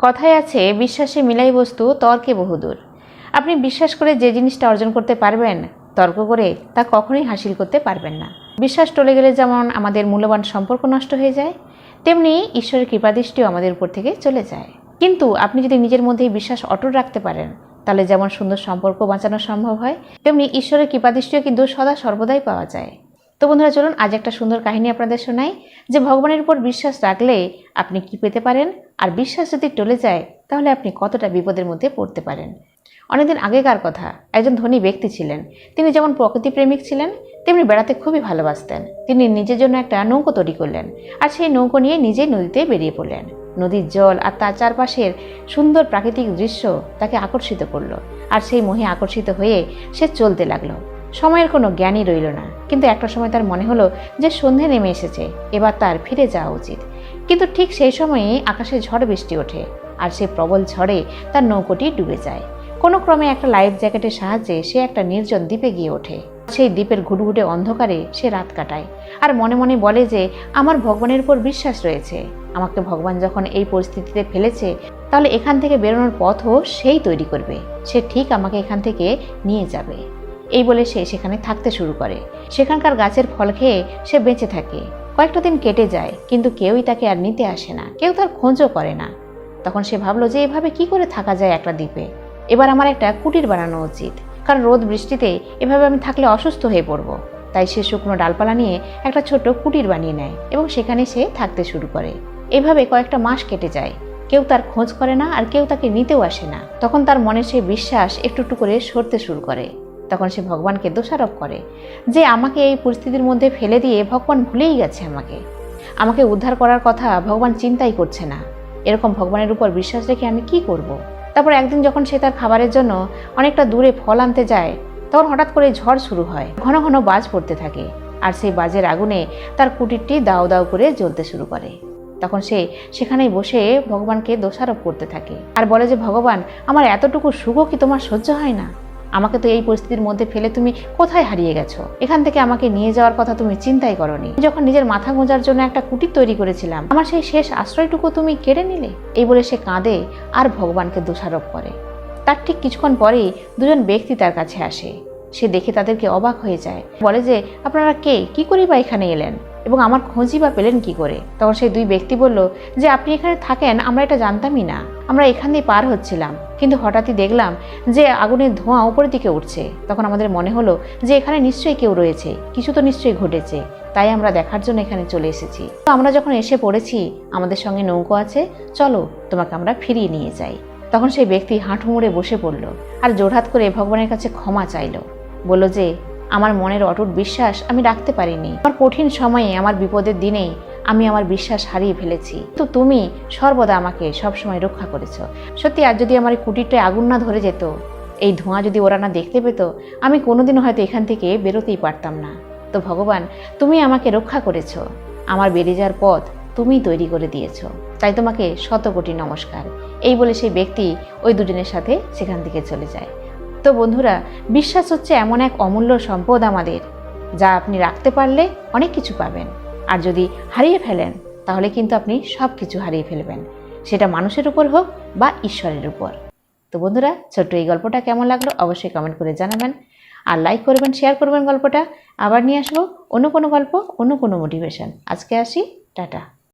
কথায় আছে, বিশ্বাসে মিলাই বস্তু তর্কে বহুদূর। আপনি বিশ্বাস করে যে জিনিসটা অর্জন করতে পারবেন, তর্ক করে তা কখনোই হাসিল করতে পারবেন না। বিশ্বাস টলে গেলে যেমন আমাদের মূল্যবান সম্পর্ক নষ্ট হয়ে যায়, তেমনি ঈশ্বরের কৃপাদৃষ্টিও আমাদের উপর থেকে চলে যায়। কিন্তু আপনি যদি নিজের মধ্যেই বিশ্বাস অটুট রাখতে পারেন, তাহলে যেমন সুন্দর সম্পর্ক বাঁচানো সম্ভব হয়, তেমনি ঈশ্বরের কৃপাদৃষ্টিও কিন্তু সদা সর্বদাই পাওয়া যায়। তো বন্ধুরা, চলুন আজ একটা সুন্দর কাহিনী আপনাদের শোনাই, যে ভগবানের উপর বিশ্বাস রাখলে আপনি কি পেতে পারেন, আর বিশ্বাস যদি টলে যায় তাহলে আপনি কতটা বিপদের মধ্যে পড়তে পারেন। অনেকদিন আগেকার কথা, একজন ধনী ব্যক্তি ছিলেন। তিনি যেমন প্রকৃতিপ্রেমিক ছিলেন, তেমনি বেড়াতে খুবই ভালোবাসতেন। তিনি নিজের জন্য একটা নৌকো তৈরি করলেন, আর সেই নৌকো নিয়ে নিজেই নদীতে বেরিয়ে পড়লেন। নদীর জল আর তার চারপাশের সুন্দর প্রাকৃতিক দৃশ্য তাকে আকর্ষিত করলো, আর সেই মোহে আকর্ষিত হয়ে সে চলতে লাগলো। সময়ের কোনো জ্ঞানই রইল না। কিন্তু একটা সময় তার মনে হলো যে সন্ধে নেমে এসেছে, এবার তার ফিরে যাওয়া উচিত। কিন্তু ঠিক সেই সময়ে আকাশে ঝড় বৃষ্টি ওঠে, আর সেই প্রবল ঝড়ে তার নৌকোটি ডুবে যায়। কোনো ক্রমে একটা লাইফ জ্যাকেটের সাহায্যে সে একটা নির্জন দ্বীপে গিয়ে ওঠে। সেই দ্বীপের ঘুটঘুটে অন্ধকারে সে রাত কাটায়, আর মনে মনে বলে যে আমার ভগবানের উপর বিশ্বাস রয়েছে। আমাকে ভগবান যখন এই পরিস্থিতিতে ফেলেছে, তাহলে এখান থেকে বেরোনোর পথও সেই তৈরি করবে। সে ঠিক আমাকে এখান থেকে নিয়ে যাবে। এই বলে সে সেখানে থাকতে শুরু করে। সেখানকার গাছের ফল খেয়ে সে বেঁচে থাকে। কয়েকটা দিন কেটে যায়, কিন্তু কেউই তাকে আর নিতে আসে না, কেউ তার খোঁজও করে না। তখন সে ভাবলো যে এভাবে কি করে থাকা যায় একটা দ্বীপে। এবার আমার একটা কুটির বানানো উচিত, কারণ রোদ বৃষ্টিতে এভাবে আমি থাকলে অসুস্থ হয়ে পড়ব। তাই সে শুকনো ডালপালা নিয়ে একটা ছোট্ট কুটির বানিয়ে নেয় এবং সেখানে সে থাকতে শুরু করে। এভাবে কয়েকটা মাস কেটে যায়, কেউ তার খোঁজ করে না, আর কেউ তাকে নিতেও আসে না। তখন তার মনে সেই বিশ্বাস একটু একটু করে সরতে শুরু করে। তখন সে ভগবানকে দোষারোপ করে যে আমাকে এই পরিস্থিতির মধ্যে ফেলে দিয়ে ভগবান ভুলেই গেছে। আমাকে উদ্ধার করার কথা ভগবান চিন্তাই করছে না। এরকম ভগবানের উপর বিশ্বাস রেখে আমি কি করব। তারপর একদিন যখন সে তার খাবারের জন্য অনেকটা দূরে ফল আনতে যায়, তখন হঠাৎ করে ঝড় শুরু হয়। ঘন ঘন বাজ পড়তে থাকে, আর সেই বাজের আগুনে তার কুটিরটি দাউ দাউ করে জ্বলতে শুরু করে। তখন সে সেখানেই বসে ভগবানকে দোষারোপ করতে থাকে, আর বলে যে ভগবান, আমার এতটুকু সুখও কি তোমার সহ্য হয় না? আমাকে তো এই পরিস্থিতির মধ্যে ফেলে তুমি কোথায় হারিয়ে গেছো? এখান থেকে আমাকে নিয়ে যাওয়ার কথা তুমি চিন্তাই করনি। যখন নিজের মাথা গোঁজার জন্য একটা কুটির তৈরি করেছিলাম, আমার সেই শেষ আশ্রয়টুকু তুমি কেড়ে নিলে। এই বলে সে কাঁদে আর ভগবানকে দোষারোপ করে। তার ঠিক কিছুক্ষণ পরেই দুজন ব্যক্তি তার কাছে আসে। সে দেখে তাদেরকে অবাক হয়ে যায়, বলে যে আপনারা কে, কি করে বা এখানে এলেন, এবং আমার খোঁজই বা পেলেন কি করে? তখন সেই দুই ব্যক্তি বলল যে আপনি এখানে থাকেন আমরা এটা জানতামই না। আমরা এখান দিয়ে পার হচ্ছিলাম, কিন্তু হঠাৎই দেখলাম যে আগুনের ধোঁয়া উপরের দিকে উঠছে। তখন আমাদের মনে হলো যে এখানে নিশ্চয়ই কেউ রয়েছে, কিছু তো নিশ্চয়ই ঘটেছে, তাই আমরা দেখার জন্য এখানে চলে এসেছি। তো আমরা যখন এসে পড়েছি, আমাদের সঙ্গে নৌকো আছে, চলো তোমাকে আমরা ফিরিয়ে নিয়ে যাই। তখন সেই ব্যক্তি হাঁটু মুড়ে বসে পড়ল, আর জোড়হাত করে ভগবানের কাছে ক্ষমা চাইল। বলল যে আমার মনের অটুট বিশ্বাস আমি রাখতে পারিনি। আমার কঠিন সময়ে, আমার বিপদের দিনেই আমি আমার বিশ্বাস হারিয়ে ফেলেছি, তো তুমি সর্বদা আমাকে সবসময় রক্ষা করেছো। সত্যি, আর যদি আমার এই কুটিরটায় আগুন না ধরে যেত, এই ধোঁয়া যদি ওরা না দেখতে পেত, আমি কোনোদিনও হয়তো এখান থেকে বেরোতেই পারতাম না। তো ভগবান, তুমি আমাকে রক্ষা করেছো, আমার বেরিয়ে যাওয়ার পথ তুমিই তৈরি করে দিয়েছো, তাই তোমাকে শত কোটি নমস্কার। এই বলে সেই ব্যক্তি ওই দুজনের সাথে সেখান থেকে চলে যায়। তো বন্ধুরা, বিশ্বাস হচ্ছে এমন এক অমূল্য সম্পদ আমাদের, যা আপনি রাখতে পারলে অনেক কিছু পাবেন, আর যদি হারিয়ে ফেলেন তাহলে কিন্তু আপনি সব কিছু হারিয়ে ফেলবেন, সেটা মানুষের উপর হোক বা ঈশ্বরের উপর। তো বন্ধুরা, ছোট্ট এই গল্পটা কেমন লাগলো অবশ্যই কমেন্ট করে জানাবেন, আর লাইক করবেন, শেয়ার করবেন গল্পটা। আবার নিয়ে আসবো অন্য কোনো গল্প, অন্য কোনো মোটিভেশন। আজকে আসি, টাটা।